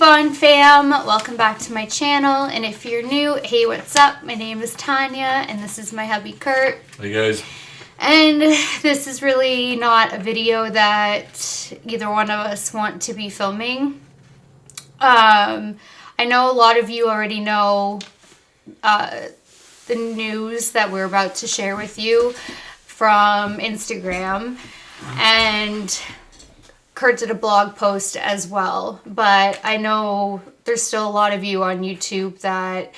Fawn fam, welcome back to my channel, and if you're new, hey, what's up? My name is Tanya, and this is my hubby Kurt. Hey guys. And this is really not a video that either one of us want to be filming. I know a lot of you already know the news that we're about to share with you from Instagram, and Kurt did a blog post as well, but I know there's still a lot of you on YouTube that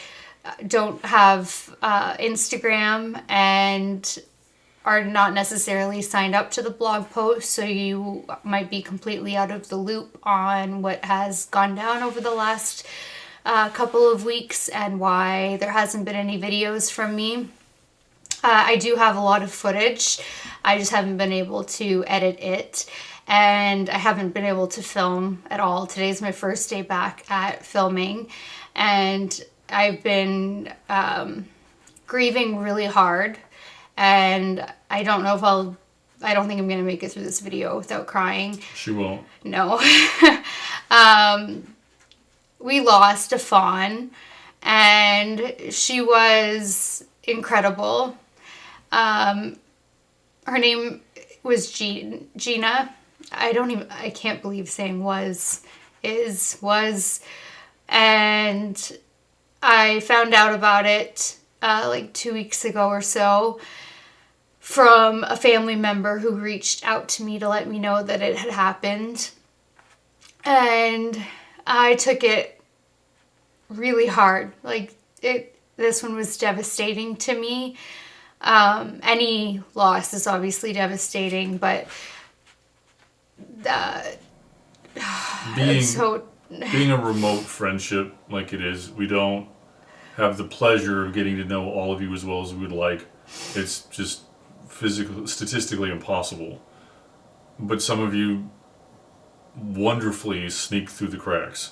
don't have Instagram and are not necessarily signed up to the blog post, so you might be completely out of the loop on what has gone down over the last couple of weeks and why there hasn't been any videos from me. I do have a lot of footage, I just haven't been able to edit it. And I haven't been able to film at all. Today's my first day back at filming, and I've been grieving really hard, and I don't know if I don't think I'm gonna make it through this video without crying. She won't. No. We lost a Fawn, and she was incredible. Her name was Gina. I can't believe saying was, and I found out about it like 2 weeks ago or so from a family member who reached out to me to let me know that it had happened, and I took it really hard. This one was devastating to me. Any loss is obviously devastating, but being a remote friendship like it is, we don't have the pleasure of getting to know all of you as well as we would like. It's just statistically impossible. But some of you wonderfully sneak through the cracks,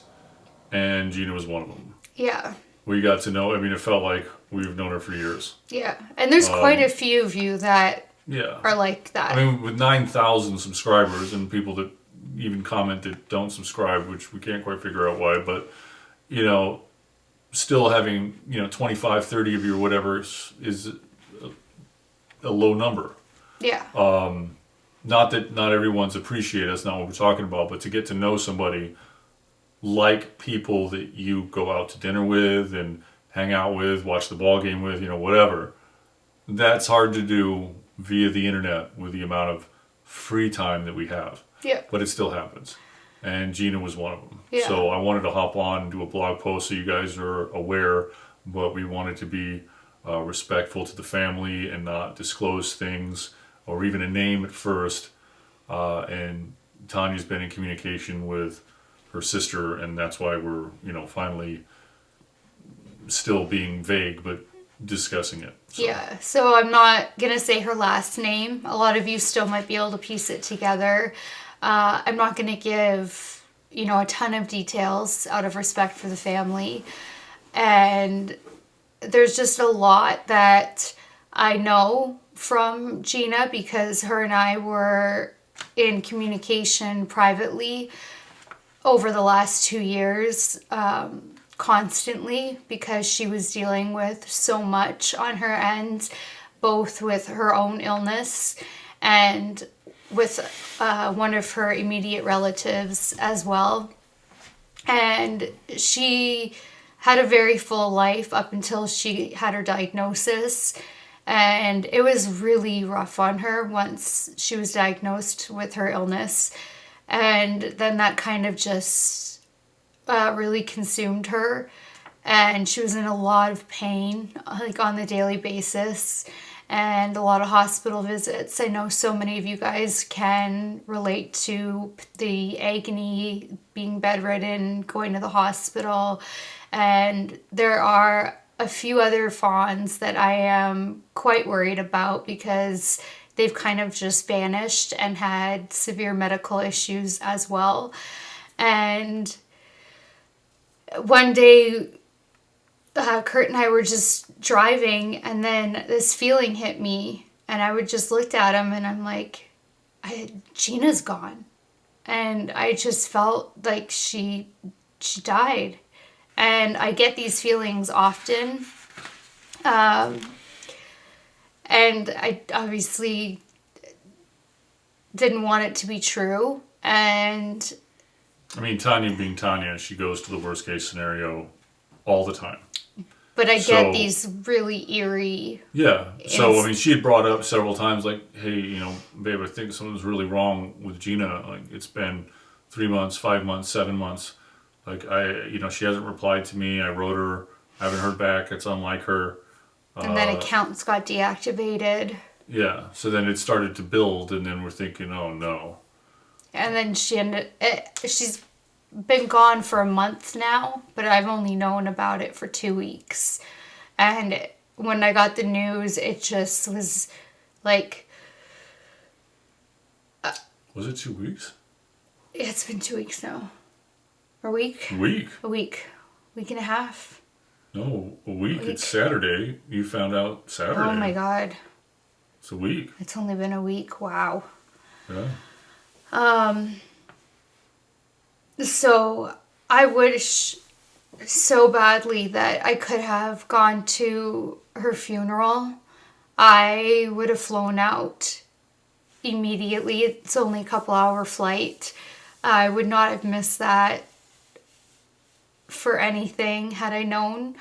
and Gina was one of them. Yeah. We got to know, it felt like we've known her for years. Yeah, and there's quite a few of you that are like that. With 9,000 subscribers and people that even comment that don't subscribe, which we can't quite figure out why, but, still having, 25, 30 of you or whatever is a low number. Yeah. Not that not everyone's appreciate us, not what we're talking about, but to get to know somebody like people that you go out to dinner with and hang out with, watch the ball game with, whatever, that's hard to do via the internet with the amount of free time that we have. Yeah. But it still happens. And Gina was one of them. Yeah. So I wanted to hop on and do a blog post so you guys are aware, but we wanted to be respectful to the family and not disclose things or even a name at first. And Tanya's been in communication with her sister, and that's why we're, finally still being vague, but discussing it. So. Yeah, so I'm not going to say her last name. A lot of you still might be able to piece it together. I'm not going to give, a ton of details out of respect for the family. And there's just a lot that I know from Gina because her and I were in communication privately over the last 2 years, constantly, because she was dealing with so much on her end, both with her own illness and with one of her immediate relatives as well. And she had a very full life up until she had her diagnosis, and it was really rough on her once she was diagnosed with her illness. And then that kind of just really consumed her, and she was in a lot of pain, on the daily basis, and a lot of hospital visits. I know so many of you guys can relate to the agony, being bedridden, going to the hospital, and there are a few other fawns that I am quite worried about because they've kind of just vanished and had severe medical issues as well. And one day, Kurt and I were just driving, and then this feeling hit me, and I would just looked at him, and I'm like, Gina's gone. And I just felt like she she died. And I get these feelings often. And I obviously didn't want it to be true. And I mean, Tanya being Tanya, she goes to the worst case scenario all the time. but I get these really eerie. Yeah. So, I mean, she had brought up several times, like, hey, you know, babe, I think something's really wrong with Gina. Like, it's been 3 months, 5 months, 7 months. Like, she hasn't replied to me. I wrote her. I haven't heard back. It's unlike her. And then accounts got deactivated. Yeah. So then it started to build, and then we're thinking, oh, no. And then she's been gone for a month now, but I've only known about it for 2 weeks. And when I got the news, it just was like... Was it 2 weeks? It's been 2 weeks now. A week? A week? A week. Week and a half. No, a week. It's Saturday. You found out Saturday. Oh my God. It's a week. It's only been a week. Wow. Yeah. So I wish so badly that I could have gone to her funeral. I would have flown out immediately. It's only a couple hour flight. I would not have missed that for anything had I known.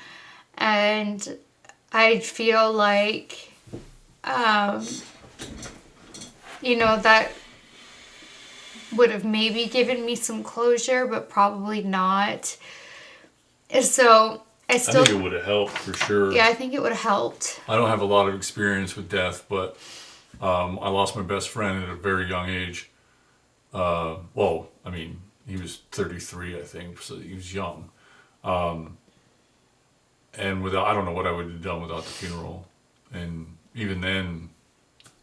And I feel like, that would have maybe given me some closure, but probably not. So I think it would have helped for sure. Yeah, I think it would have helped. I don't have a lot of experience with death, but I lost my best friend at a very young age. He was 33, I think, so he was young. And I don't know what I would have done without the funeral. And even then,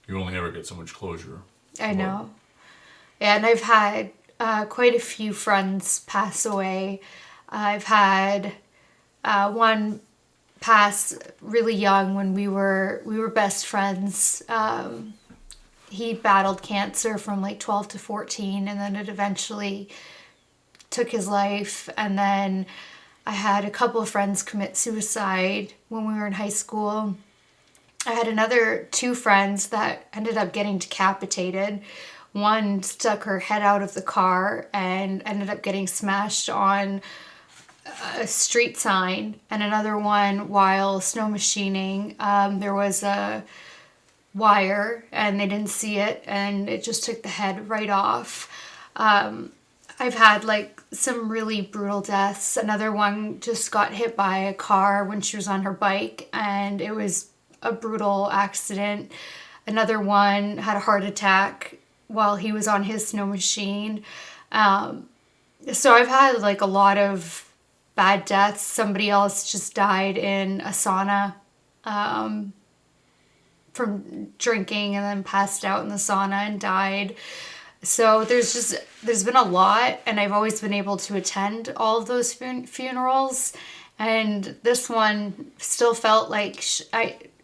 you only ever get so much closure. I know. Yeah, and I've had quite a few friends pass away. I've had one pass really young when we were best friends. He battled cancer from like 12 to 14, and then it eventually took his life. And then I had a couple of friends commit suicide when we were in high school. I had another 2 friends that ended up getting decapitated. One stuck her head out of the car and ended up getting smashed on a street sign. And another one, while snow machining, there was a wire and they didn't see it and it just took the head right off. I've had like some really brutal deaths. Another one just got hit by a car when she was on her bike and it was a brutal accident. Another one had a heart attack while he was on his snow machine. So I've had like a lot of bad deaths. Somebody else just died in a sauna from drinking and then passed out in the sauna and died. So there's been a lot, and I've always been able to attend all of those funerals. And this one still felt like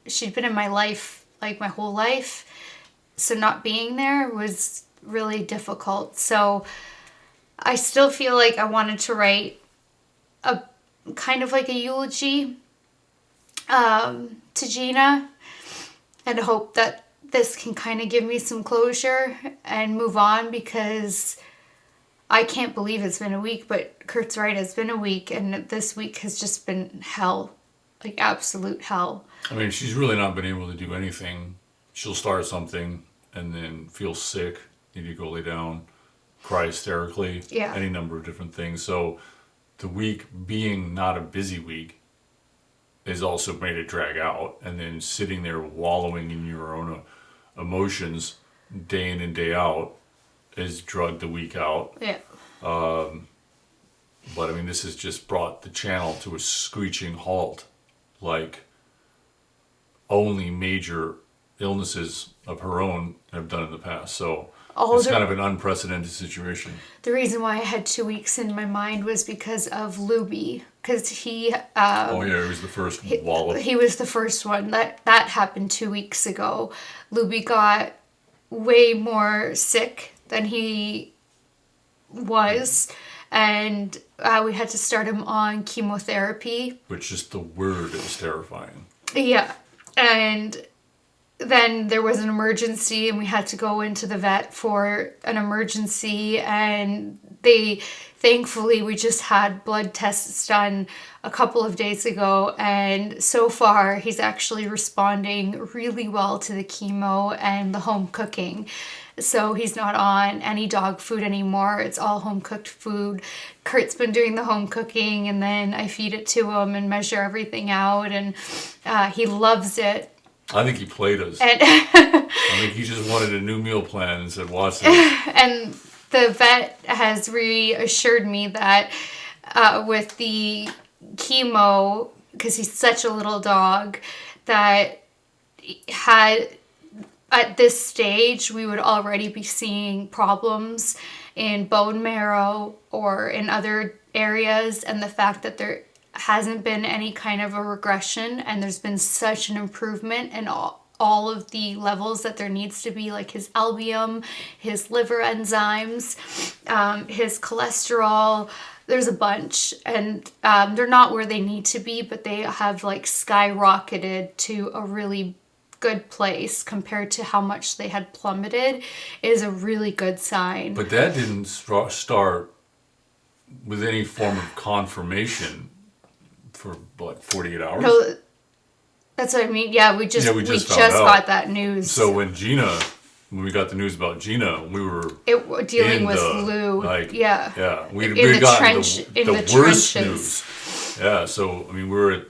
she'd been in my life like my whole life. So not being there was really difficult. So I still feel like I wanted to write a kind of like a eulogy to Gina and hope that this can kind of give me some closure and move on, because I can't believe it's been a week, but Kurt's right, it's been a week, and this week has just been hell, like absolute hell. I mean, she's really not been able to do anything. She'll start something and then feel sick, need to go lay down, cry hysterically, any number of different things. So the week being not a busy week has also made it drag out, and then sitting there wallowing in your own emotions day in and day out has drugged the week out. Yeah. But I mean, this has just brought the channel to a screeching halt, like only major illnesses of her own have done in the past. So it's kind of an unprecedented situation. The reason why I had 2 weeks in my mind was because of Luby, because he... he was the first wallop. He was the first one. That happened 2 weeks ago. Luby got way more sick than he was, and we had to start him on chemotherapy. Which just the word is terrifying. Yeah. And then there was an emergency and we had to go into the vet for an emergency, and thankfully we just had blood tests done a couple of days ago, and so far he's actually responding really well to the chemo and the home cooking. So he's not on any dog food anymore. It's all home cooked food. Kurt's been doing the home cooking, and then I feed it to him and measure everything out, and he loves it. I think he played us. And I think he just wanted a new meal plan and said, watch this. And the vet has reassured me that with the chemo, because he's such a little dog, that at this stage we would already be seeing problems in bone marrow or in other areas, and the fact that there hasn't been any kind of a regression and there's been such an improvement in all of the levels that there needs to be, like his albumin, his liver enzymes, his cholesterol. There's a bunch, and they're not where they need to be, but they have like skyrocketed to a really good place compared to how much they had plummeted. Is a really good sign. But that didn't start with any form of confirmation for what, 48 hours? No, that's what I mean. Yeah, we just got that news. So when we got the news about Gina, we were dealing with Lou. Yeah, we in the got trench, the worst trenches. news. Yeah, so I mean, we were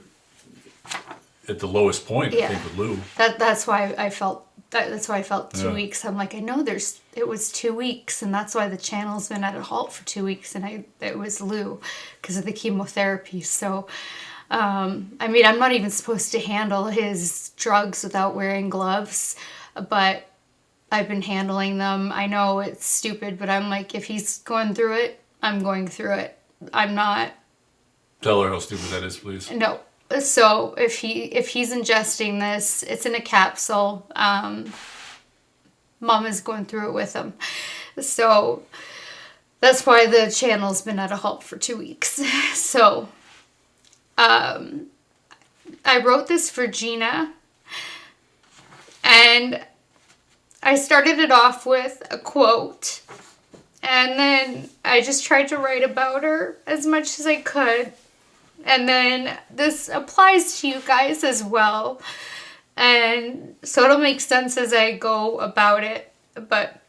at the lowest point, I think, with Lou. That's why I felt. That's why I felt 2 Yeah. weeks. I'm like, I know it was 2 weeks, and that's why the channel's been at a halt for 2 weeks, and it was Lou because of the chemotherapy. So, I mean, I'm not even supposed to handle his drugs without wearing gloves, but I've been handling them. I know it's stupid, but I'm like, if he's going through it, I'm going through it. I'm not. Tell her how stupid that is, please. No. So if he's ingesting this, it's in a capsule. Mama's going through it with him. So that's why the channel's been at a halt for 2 weeks. So I wrote this for Gina, and I started it off with a quote, and then I just tried to write about her as much as I could. And then this applies to you guys as well. And so it'll make sense as I go about it. But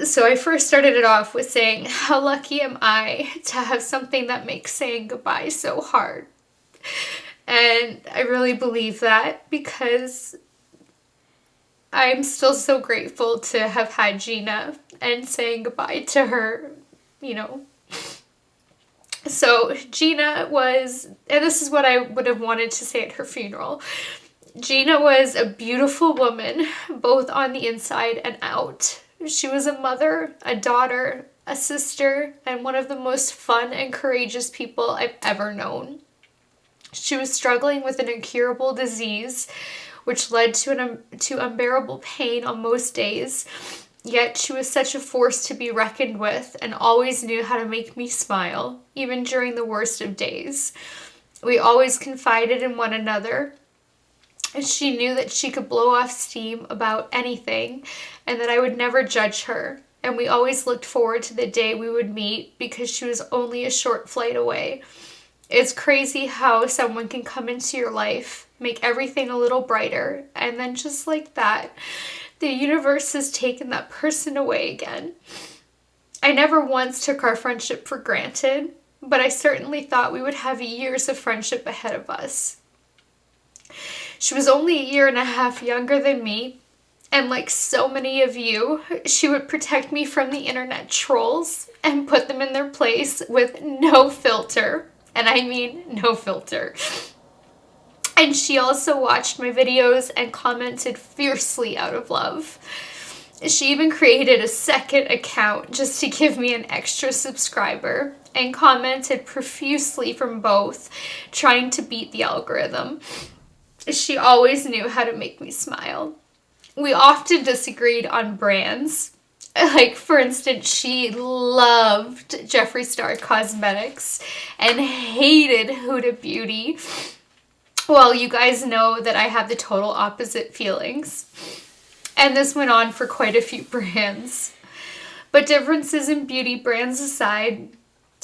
so I first started it off with saying, how lucky am I to have something that makes saying goodbye so hard? And I really believe that, because I'm still so grateful to have had Gina and saying goodbye to her, you know. So Gina was, and this is what I would have wanted to say at her funeral, Gina was a beautiful woman, both on the inside and out. She was a mother, a daughter, a sister, and one of the most fun and courageous people I've ever known. She was struggling with an incurable disease, which led to unbearable pain on most days. Yet she was such a force to be reckoned with, and always knew how to make me smile, even during the worst of days. We always confided in one another, and she knew that she could blow off steam about anything, and that I would never judge her. And we always looked forward to the day we would meet, because she was only a short flight away. It's crazy how someone can come into your life, make everything a little brighter, and then just like that, the universe has taken that person away again. I never once took our friendship for granted, but I certainly thought we would have years of friendship ahead of us. She was only 1.5 years younger than me, and like so many of you, she would protect me from the internet trolls and put them in their place with no filter. And I mean no filter. And she also watched my videos and commented fiercely out of love. She even created a second account just to give me an extra subscriber, and commented profusely from both, trying to beat the algorithm. She always knew how to make me smile. We often disagreed on brands. Like, for instance, she loved Jeffree Star Cosmetics and hated Huda Beauty. Well, you guys know that I have the total opposite feelings. And this went on for quite a few brands. But differences in beauty brands aside,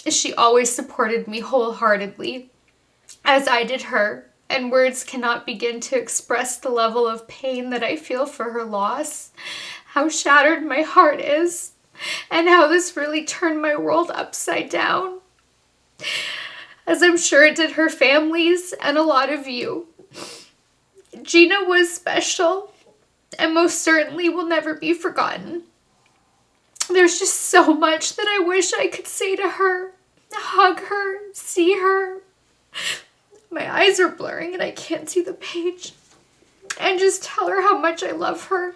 she always supported me wholeheartedly, as I did her. And words cannot begin to express the level of pain that I feel for her loss, how shattered my heart is, and how this really turned my world upside down. As I'm sure it did her families and a lot of you. Gina was special and most certainly will never be forgotten. There's just so much that I wish I could say to her, hug her, see her. My eyes are blurring and I can't see the page. And just tell her how much I love her.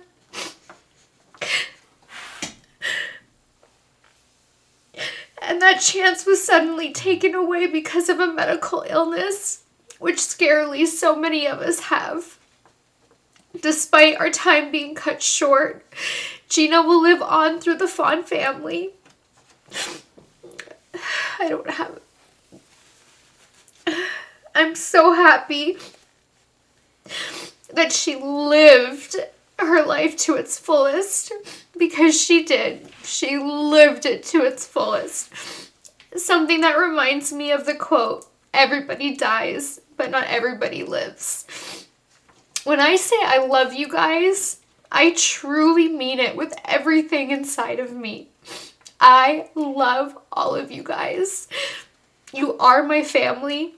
And that chance was suddenly taken away because of a medical illness, which scarily so many of us have. Despite our time being cut short, Gina will live on through the Fawn family. I'm so happy that she lived her life to its fullest, because she did. She lived it to its fullest. Something that reminds me of the quote, "Everybody dies, but not everybody lives." When I say I love you guys, I truly mean it with everything inside of me. I love all of you guys. You are my family.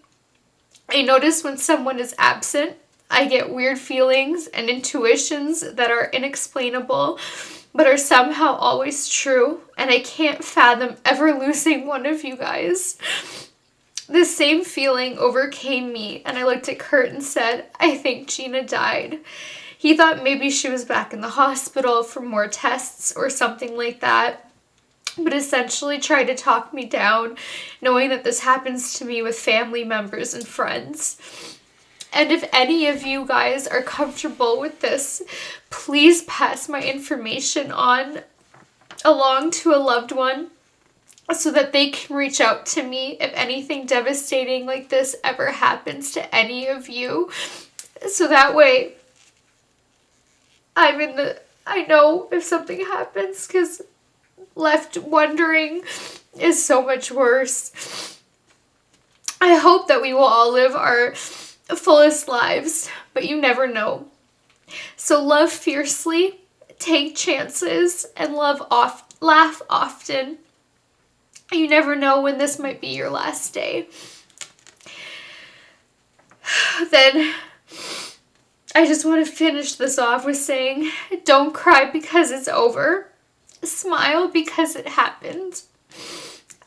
I notice when someone is absent, I get weird feelings and intuitions that are inexplainable, but are somehow always true, and I can't fathom ever losing one of you guys. The same feeling overcame me, and I looked at Kurt and said, "I think Gina died." He thought maybe she was back in the hospital for more tests or something like that, but essentially tried to talk me down, knowing that this happens to me with family members and friends. And if any of you guys are comfortable with this, please pass my information on along to a loved one so that they can reach out to me if anything devastating like this ever happens to any of you. So that way I know if something happens, because left wondering is so much worse. I hope that we will all live our fullest lives, but you never know. So love fiercely, take chances, and laugh often. You never know when this might be your last day. Then I just want to finish this off with saying, don't cry because it's over. Smile because it happened.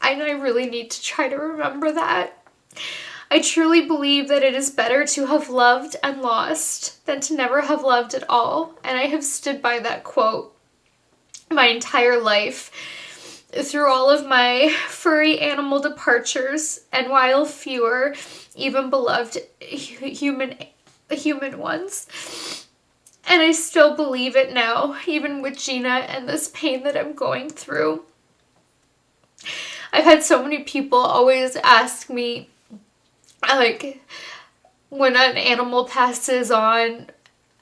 And I really need to try to remember that. I truly believe that it is better to have loved and lost than to never have loved at all. And I have stood by that quote my entire life, through all of my furry animal departures, and while fewer even beloved human ones. And I still believe it now, even with Gina and this pain that I'm going through. I've had so many people always ask me, like, when an animal passes on,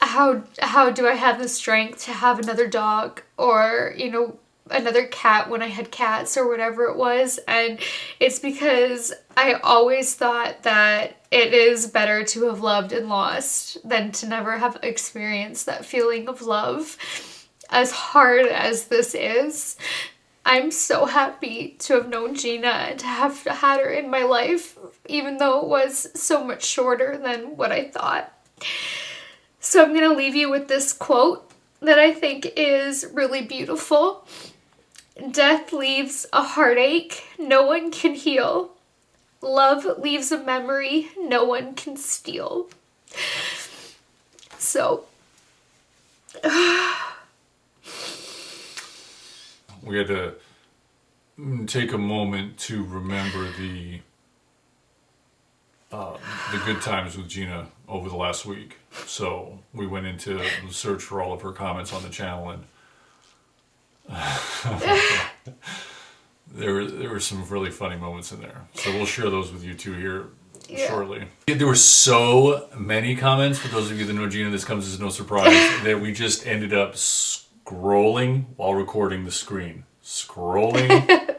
how do I have the strength to have another dog, or, you know, another cat when I had cats, or whatever it was. And it's because I always thought that it is better to have loved and lost than to never have experienced that feeling of love. As hard as this is, I'm so happy to have known Gina and to have had her in my life, even though it was so much shorter than what I thought. So I'm going to leave you with this quote that I think is really beautiful. "Death leaves a heartache no one can heal. Love leaves a memory no one can steal." So, we had to take a moment to remember the good times with Gina over the last week. So we went into the search for all of her comments on the channel, and There were some really funny moments in there. So we'll share those with you two here Yeah. shortly. There were so many comments, for those of you that know Gina, this comes as no surprise, that we just ended up scrolling while recording the screen. Scrolling.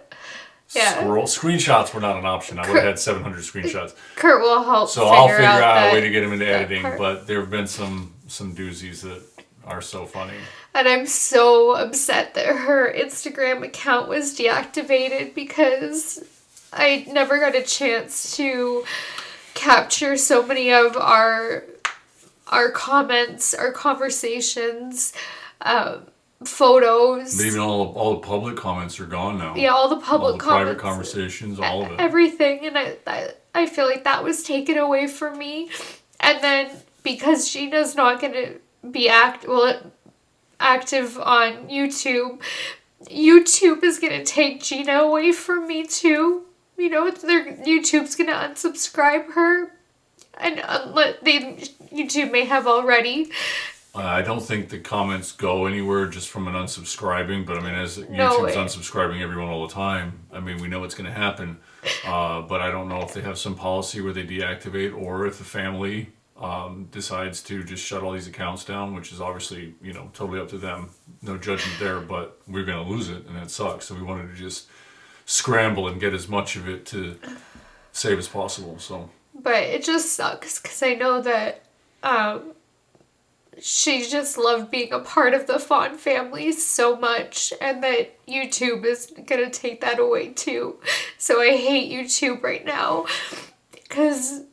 Yeah. Screenshots were not an option. I would have had 700 screenshots. Kurt will help. So I'll figure out that, a way to get them into editing, part. but there have been some doozies that are so funny. And I'm so upset that her Instagram account was deactivated because I never got a chance to capture so many of our comments, our conversations, photos. But even all the public comments are gone now. Yeah, all the public all the comments. private conversations, all of it. Everything. And I feel like that was taken away from me. And then because Gina's not going to be active on YouTube, YouTube is going to take Gina away from me too. You know, YouTube's going to unsubscribe her. And YouTube may have already. I don't think the comments go anywhere just from an unsubscribing, but I mean, as YouTube's unsubscribing everyone all the time, I mean, we know it's going to happen. But I don't know if they have some policy where they deactivate, or if the family decides to just shut all these accounts down, which is obviously, you know, totally up to them. No judgment there, but we're going to lose it, and it sucks. So we wanted to just scramble and get as much of it to save as possible. So, but it just sucks because I know that she just loved being a part of the Fawn family so much, and that YouTube is going to take that away too. So I hate YouTube right now because...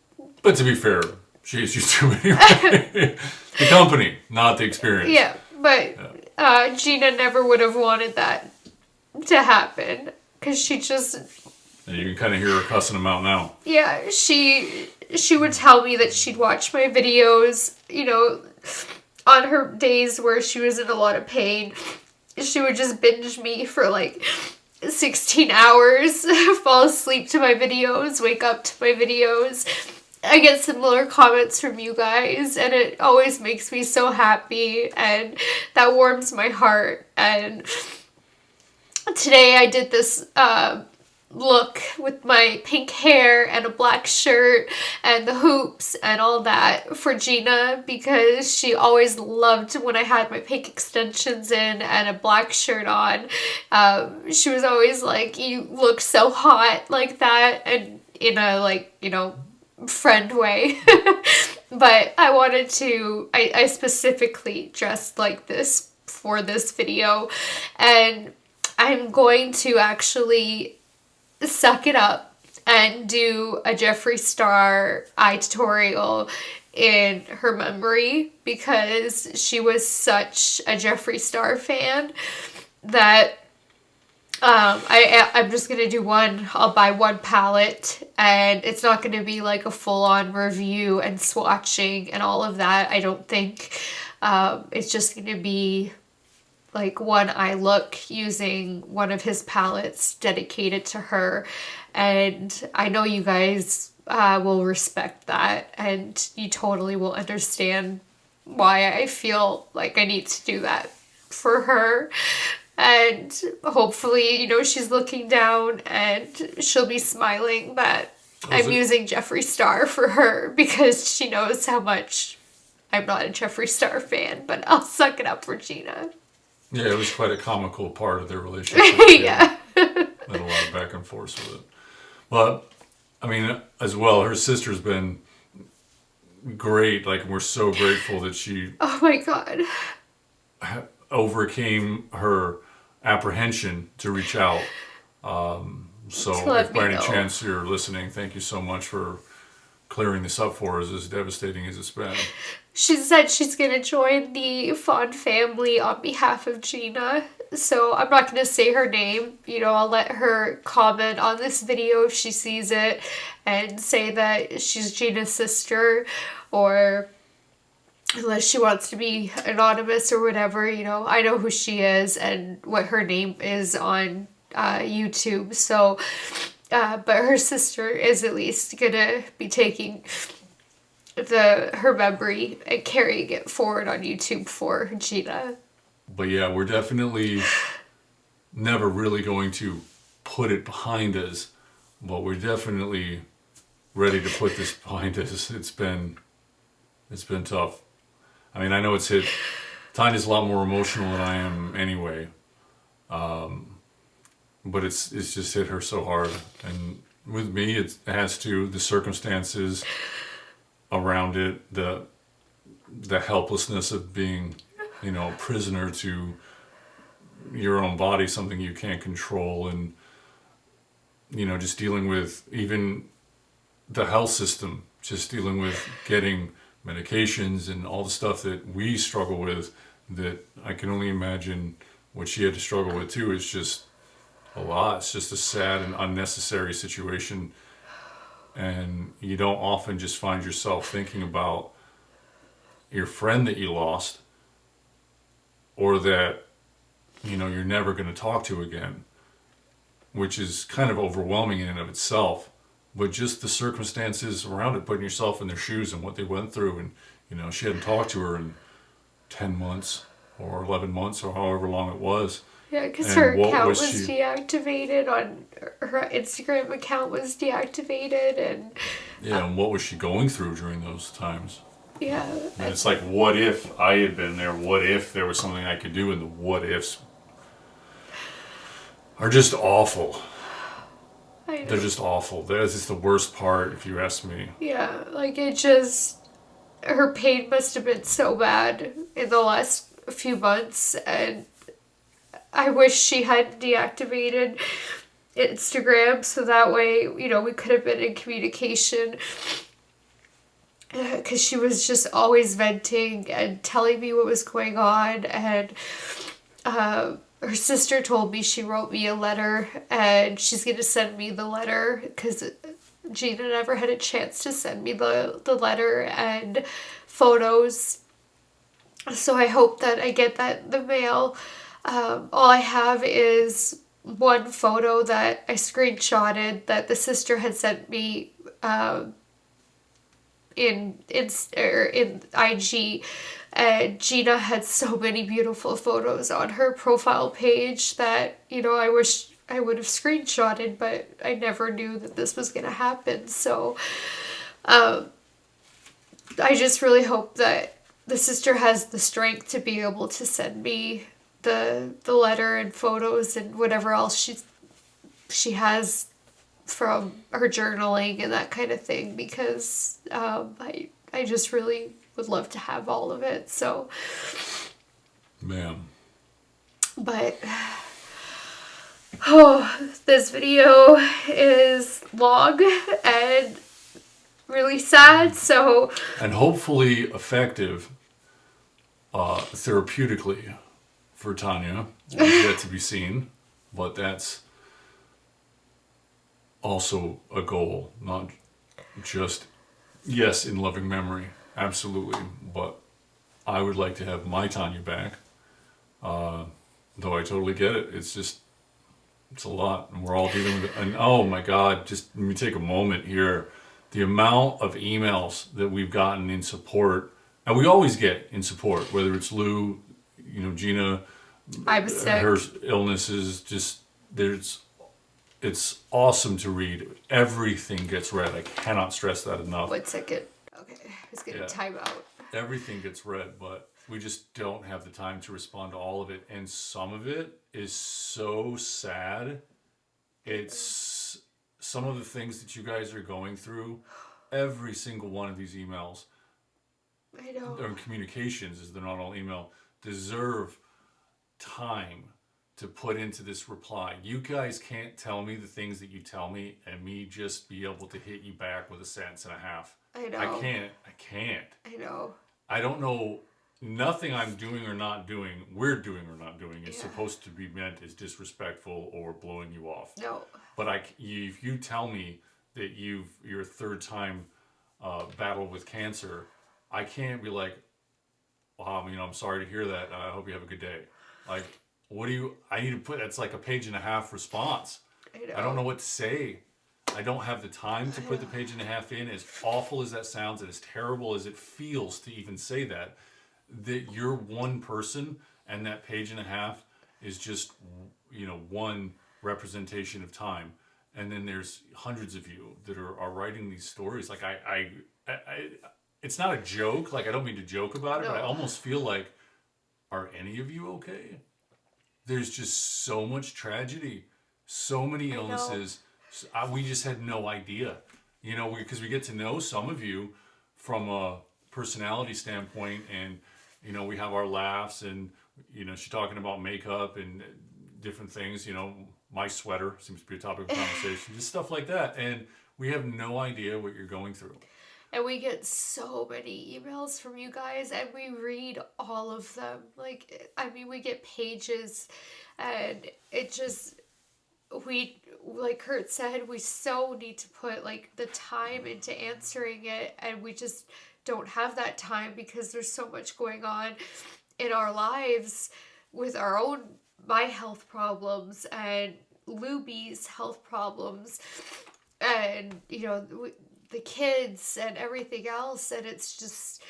But to be fair, she hates YouTube anyway. The company, not the experience. Yeah, but Gina never would have wanted that to happen because she just... And you can kind of hear her cussing them out now. Yeah, she would tell me that she'd watch my videos, you know, on her days where she was in a lot of pain. She would just binge me for like 16 hours, fall asleep to my videos, wake up to my videos. I get similar comments from you guys, and it always makes me so happy, and that warms my heart. And today I did this look with my pink hair and a black shirt and the hoops and all that for Gina, because she always loved when I had my pink extensions in and a black shirt on. She was always like, you look so hot like that, and in a, like, you know, friend way. But I wanted to, I specifically dressed like this for this video, and I'm going to actually suck it up and do a Jeffree Star eye tutorial in her memory, because she was such a Jeffree Star fan that I'm just gonna do one. I'll buy one palette, and it's not gonna be like a full-on review and swatching and all of that, I don't think. It's just gonna be like one eye look using one of his palettes dedicated to her. And I know you guys will respect that, and you totally will understand why I feel like I need to do that for her. And hopefully, you know, she's looking down and she'll be smiling that I'm using Jeffree Star for her, because she knows how much I'm not a Jeffree Star fan, but I'll suck it up for Gina. Yeah, it was quite a comical part of their relationship. Yeah. Had a lot of back and forth with it. But, I mean, as well, her sister's been great. Like, we're so grateful that she... Oh my God. ...overcame her apprehension to reach out. So, if by any chance you're listening, thank you so much for clearing this up for us, as devastating as it's been. She said she's going to join the Fawn family on behalf of Gina. So I'm not going to say her name. You know, I'll let her comment on this video if she sees it and say that she's Gina's sister, or unless she wants to be anonymous or whatever, you know, I know who she is and what her name is on YouTube. So, but her sister is at least going to be taking her memory and carrying it forward on YouTube for Gina. But yeah, we're definitely never really going to put it behind us, but we're definitely ready to put this behind us. It's been tough. I mean, I know it's hit. Tanya's a lot more emotional than I am anyway, but it's just hit her so hard. And with me, it has to. The circumstances around it, the helplessness of being, a prisoner to your own body, something you can't control, and just dealing with even the health system, just dealing with getting medications and all the stuff that we struggle with, that I can only imagine what she had to struggle with too. Is just a lot. It's just a sad and unnecessary situation, and you don't often just find yourself thinking about your friend that you lost, or that you're never going to talk to again, which is kind of overwhelming in and of itself. But just the circumstances around it, putting yourself in their shoes and what they went through, and she hadn't talked to her in 10 months or 11 months or however long it was. Yeah, because And her what account was was she- deactivated, on her Instagram account was deactivated, and Yeah, and what was she going through during those times? yeah, And it's like, what if I had been there? What if there was something I could do? And the what ifs are just awful. I know. They're just awful. That's just the worst part, if you ask me. Yeah, like her pain must have been so bad in the last few months, and I wish she had deactivated Instagram so that way, we could have been in communication. Because she was just always venting and telling me what was going on, and her sister told me she wrote me a letter, and she's going to send me the letter, because Gina never had a chance to send me the letter and photos. So I hope that I get that in the mail. All I have is one photo that I screenshotted that the sister had sent me in IG. And Gina had so many beautiful photos on her profile page that, I wish I would have screenshotted, but I never knew that this was going to happen. So I just really hope that the sister has the strength to be able to send me the letter and photos and whatever else she has from her journaling and that kind of thing, because I just really would love to have all of it. So, Man. but this video is long and really sad. So, And hopefully effective therapeutically for Tanya. Is yet to be seen, but that's also a goal, not just, yes, in loving memory, absolutely, but I would like to have my Tanya back, though I totally get it. It's a lot, and we're all dealing with it. And oh my God, just let me take a moment here. The amount of emails that we've gotten in support, and we always get in support, whether it's Lou, Gina, I was sick. her illness is just, it's awesome to read. Everything gets read. I cannot stress that enough. 1 second. Okay, it's gonna time out. Everything gets read, but we just don't have the time to respond to all of it. And some of it is so sad. It's some of the things that you guys are going through. Every single one of these emails, I know. or communications, as they're not all email, deserve time to put into this reply. You guys can't tell me the things that you tell me and me just be able to hit you back with a sentence and a half. I know. I can't. I know. I don't know. Nothing I'm doing or not doing, we're doing or not doing, is supposed to be meant as disrespectful or blowing you off. No. But if you tell me that your third time battle with cancer, I can't be like, wow, I'm sorry to hear that. I hope you have a good day. Like, I need to put, that's like a page and a half response. I don't know what to say. I don't have the time to put the page and a half in, as awful as that sounds and as terrible as it feels to even say that you're one person and that page and a half is just one representation of time, and then there's hundreds of you that are writing these stories. Like I it's not a joke. Like I don't mean to joke about it, but I No. almost feel like, are any of you okay? There's just so much tragedy, so many I know. illnesses. We just had no idea, because we get to know some of you from a personality standpoint, and we have our laughs, and she's talking about makeup and different things. My sweater seems to be a topic of conversation, just stuff like that, and we have no idea what you're going through. And we get so many emails from you guys, and we read all of them. Like, I mean, we get pages, and it just, like Kurt said, we so need to put, like, the time into answering it, and we just don't have that time because there's so much going on in our lives with my health problems, and Luby's health problems, and, the kids and everything else, and it's just,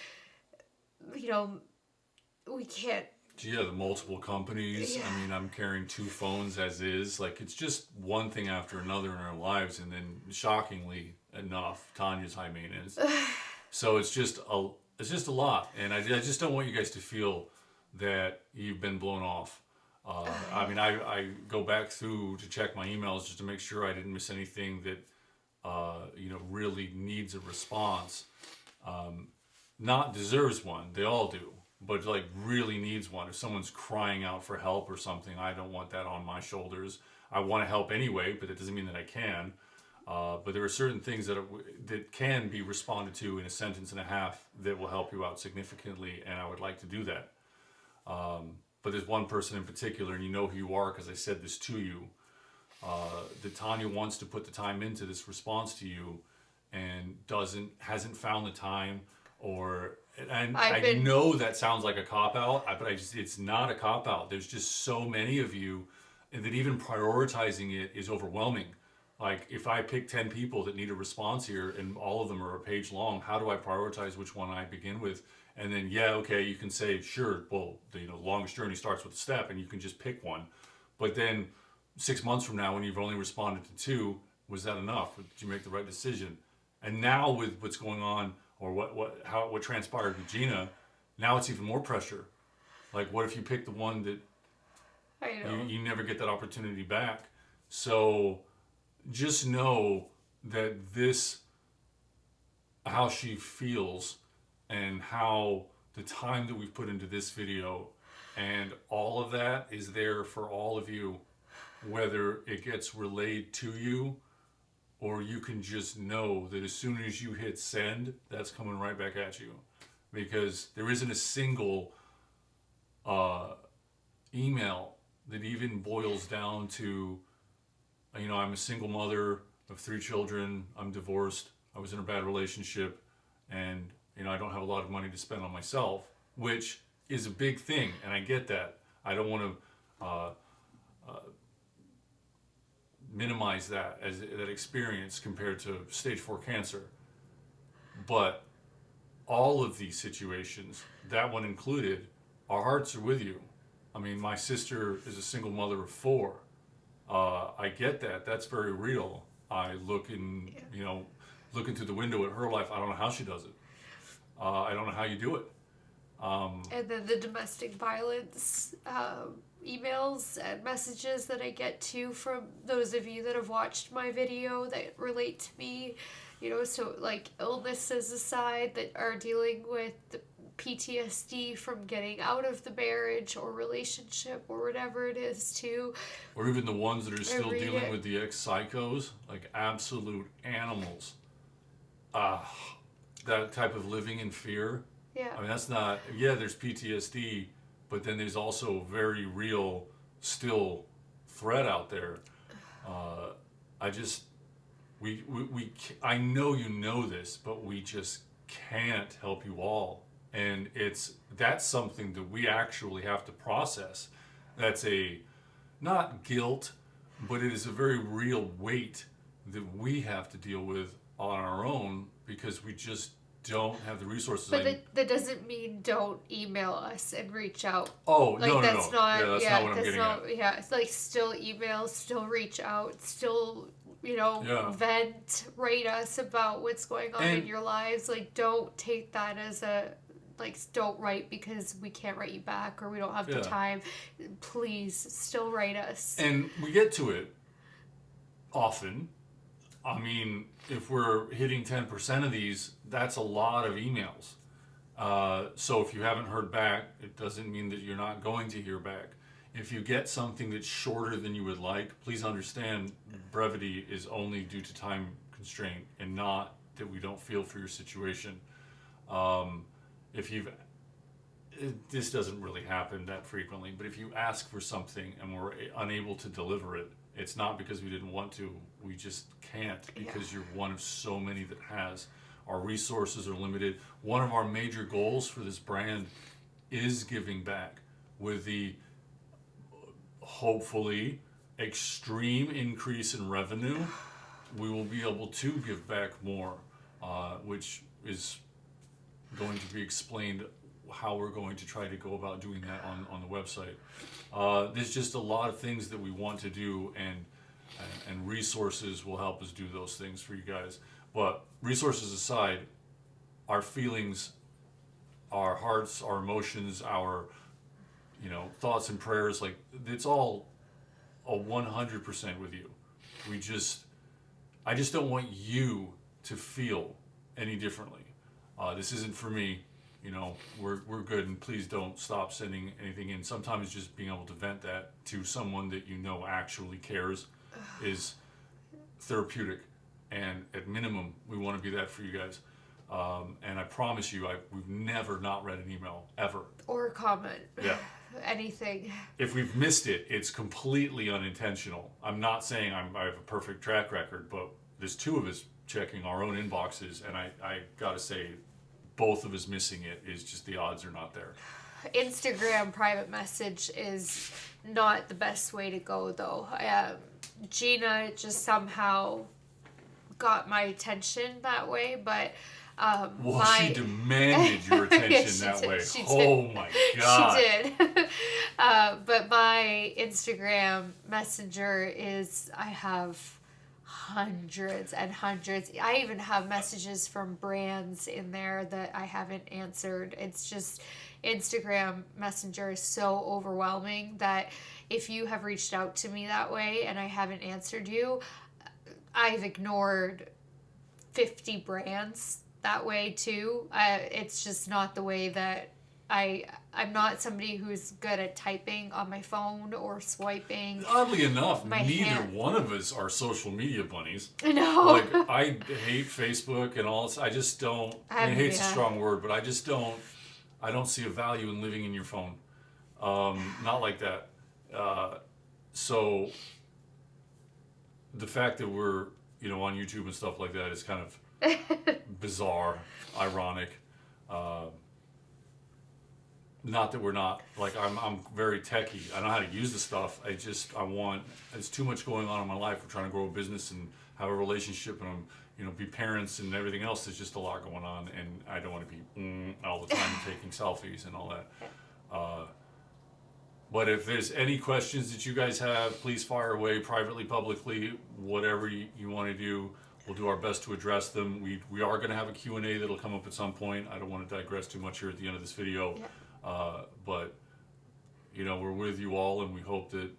we can't. Yeah, the multiple companies. Yeah. I mean, I'm carrying 2 phones as is. Like, it's just one thing after another in our lives, and then shockingly enough, Tanya's high maintenance. So it's just a lot, and I just don't want you guys to feel that you've been blown off. I mean, I go back through to check my emails just to make sure I didn't miss anything that really needs a response. Not deserves one. They all do. But like really needs one. If someone's crying out for help or something, I don't want that on my shoulders. I want to help anyway, but that doesn't mean that I can. But there are certain things that can be responded to in a sentence and a half that will help you out significantly, and I would like to do that. But there's one person in particular, and you know who you are because I said this to you, that Tanya wants to put the time into this response to you and hasn't found the time, and I know that sounds like a cop-out, but it's not a cop-out. There's just so many of you, and that even prioritizing it is overwhelming. Like, if I pick 10 people that need a response here, and all of them are a page long, how do I prioritize which one I begin with? And then, you can say, sure, well, the longest journey starts with a step, and you can just pick one. But then 6 months from now, when you've only responded to 2, was that enough? Did you make the right decision? And now with what's going on, or what transpired with Gina, now it's even more pressure. Like, what if you pick the one that I know. you never get that opportunity back? So just know that how she feels, and how the time that we've put into this video, and all of that is there for all of you, whether it gets relayed to you, or you can just know that as soon as you hit send, that's coming right back at you. Because there isn't a single email that even boils down to, I'm a single mother of 3 children, I'm divorced, I was in a bad relationship, and I don't have a lot of money to spend on myself, which is a big thing, and I get that. I don't want to minimize that experience compared to stage 4 cancer. But all of these situations, that one included, our hearts are with you. I mean, my sister is a single mother of 4. I get that. That's very real. I looking through the window at her life. I don't know how she does it. I don't know how you do it. And then the domestic violence emails and messages that I get too from those of you that have watched my video that relate to me, so like illnesses aside, that are dealing with the PTSD from getting out of the marriage or relationship or whatever it is too. Or even the ones that are still dealing with the ex-psychos, like absolute animals. That type of living in fear. Yeah. I mean, that's not, there's PTSD, but then there's also very real, still threat out there. I know you know this, but we just can't help you all. And that's something that we actually have to process. That's not guilt, but it is a very real weight that we have to deal with on our own, because we just don't have the resources. But that doesn't mean don't email us and reach out. Oh, Like, no. that's not, Yeah, that's not what I'm getting at. Yeah, it's like still email, still reach out, still, vent, write us about what's going on in your lives. Like, don't take that as don't write because we can't write you back or we don't have the time. Please, still write us. And we get to it often. I mean, if we're hitting 10% of these, that's a lot of emails. So if you haven't heard back, it doesn't mean that you're not going to hear back. If you get something that's shorter than you would like, please understand brevity is only due to time constraint and not that we don't feel for your situation. This doesn't really happen that frequently, but if you ask for something and we're unable to deliver it, it's not because we didn't want to. We just can't because you're one of so many that has. Our resources are limited. One of our major goals for this brand is giving back with the hopefully extreme increase in revenue. We will be able to give back more, which is going to be explained how we're going to try to go about doing that on the website. There's just a lot of things that we want to do, and resources will help us do those things for you guys. But resources aside, our feelings, our hearts, our emotions, our thoughts and prayers, like it's all a 100% with you. I just don't want you to feel any differently. This isn't for me. We're good, and please don't stop sending anything in. Sometimes just being able to vent that to someone that actually cares is therapeutic, and at minimum, we want to be that for you guys. And I promise you, we've never not read an email, ever. Or a comment. Yeah. Anything. If we've missed it, it's completely unintentional. I'm not saying I have a perfect track record, but there's two of us checking our own inboxes, and I gotta say, both of us missing it is just, the odds are not there. Instagram private message is not the best way to go, though. Gina just somehow got my attention that way, but she demanded your attention that way. Oh my God. She did. But my Instagram messenger I have hundreds and hundreds. I even have messages from brands in there that I haven't answered. It's just, Instagram Messenger is so overwhelming that if you have reached out to me that way and I haven't answered you, I've ignored 50 brands that way too. It's just not the way that I'm not somebody who's good at typing on my phone or swiping. Oddly enough, neither one of us are social media bunnies. No. Like, I hate Facebook and all this. I just don't. Hate's a strong word, but I just don't. I don't see a value in living in your phone. Not like that. So the fact that we're on YouTube and stuff like that is kind of bizarre, ironic. Not that we're not, like, I'm very techie. I know how to use the stuff. There's too much going on in my life. We're trying to grow a business and have a relationship and, be parents and everything else. There's just a lot going on, and I don't want to be all the time taking selfies and all that. But if there's any questions that you guys have, please fire away privately, publicly, whatever you want to do. We'll do our best to address them. We are going to have a Q&A that'll come up at some point. I don't want to digress too much here at the end of this video. Yeah. But we're with you all, and we hope that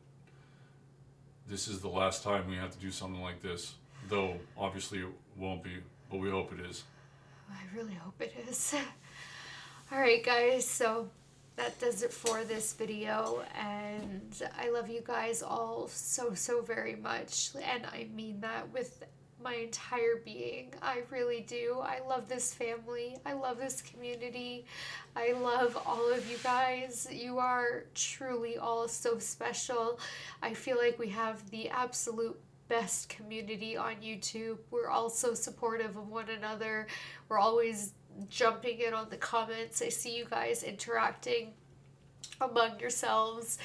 this is the last time we have to do something like this. Though, obviously, it won't be, but we hope it is. I really hope it is. All right, guys, so that does it for this video, and I love you guys all so, so very much, and I mean that with my entire being. I really do. I love this family. I love this community. I love all of you guys. You are truly all so special. I feel like we have the absolute best community on YouTube. We're all so supportive of one another. We're always jumping in on the comments. I see you guys interacting among yourselves.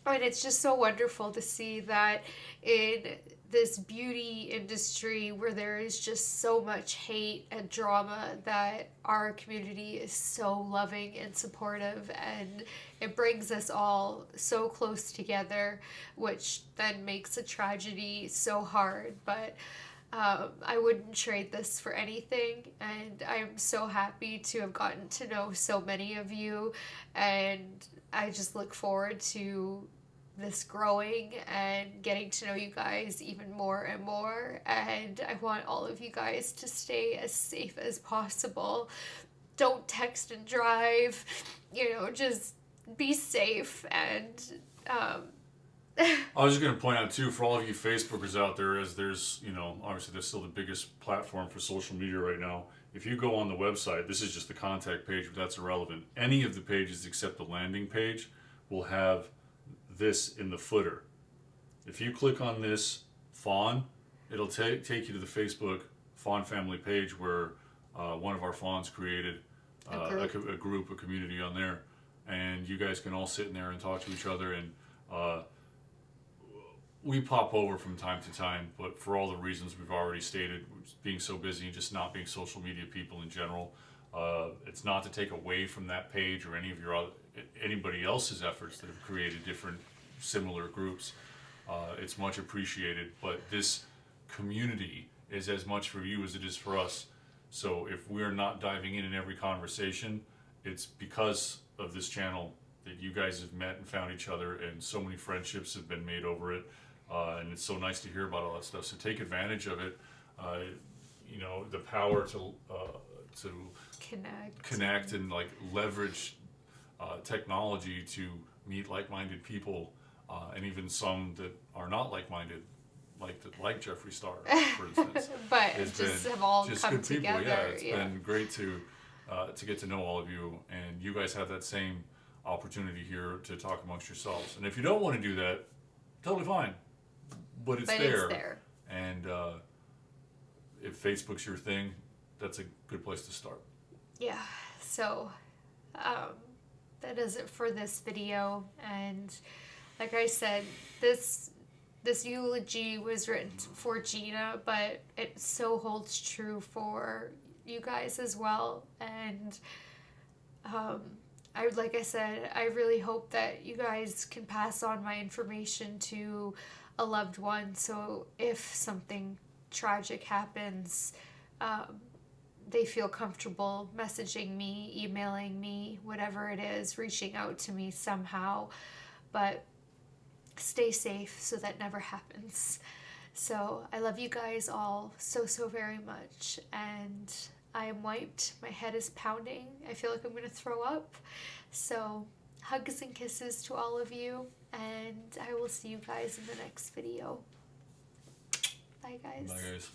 And it's just so wonderful to see that in this beauty industry where there is just so much hate and drama, that our community is so loving and supportive, and it brings us all so close together, which then makes a tragedy so hard. But I wouldn't trade this for anything, and I'm so happy to have gotten to know so many of you, and I just look forward to this growing and getting to know you guys even more and more. And I want all of you guys to stay as safe as possible. Don't text and drive, just be safe. And I was just going to point out too, for all of you Facebookers out there, as there's, obviously that's still the biggest platform for social media right now. If you go on the website, this is just the contact page, but that's irrelevant. Any of the pages except the landing page will have this in the footer. If you click on this Fawn, it'll take you to the Facebook Fawn family page where one of our Fawns created a group, a community on there, and you guys can all sit in there and talk to each other. And we pop over from time to time, but for all the reasons we've already stated, being so busy and just not being social media people in general, it's not to take away from that page or anybody else's efforts that have created different similar groups. It's much appreciated, but this community is as much for you as it is for us. So if we're not diving in every conversation, it's because of this channel that you guys have met and found each other, and so many friendships have been made over it. And it's so nice to hear about all that stuff. So take advantage of it. The power to connect and like leverage technology to meet like-minded people, and even some that are not like-minded, like Jeffree Star, for instance. But just have all just come good people. together. Yeah, it's been great to get to know all of you, and you guys have that same opportunity here to talk amongst yourselves. And if you don't want to do that, totally fine. But it's there. And if Facebook's your thing, that's a good place to start. Yeah, so that is it for this video. And like I said, this eulogy was written for Gina, but it so holds true for you guys as well. And like I said, I really hope that you guys can pass on my information to a loved one, so if something tragic happens, they feel comfortable messaging me, emailing me, whatever it is, reaching out to me somehow. But stay safe so that never happens. So I love you guys all so, so very much, and I am wiped. My head is pounding. I feel like I'm going to throw up. So hugs and kisses to all of you, and I will see you guys in the next video. Bye, guys. Bye, guys.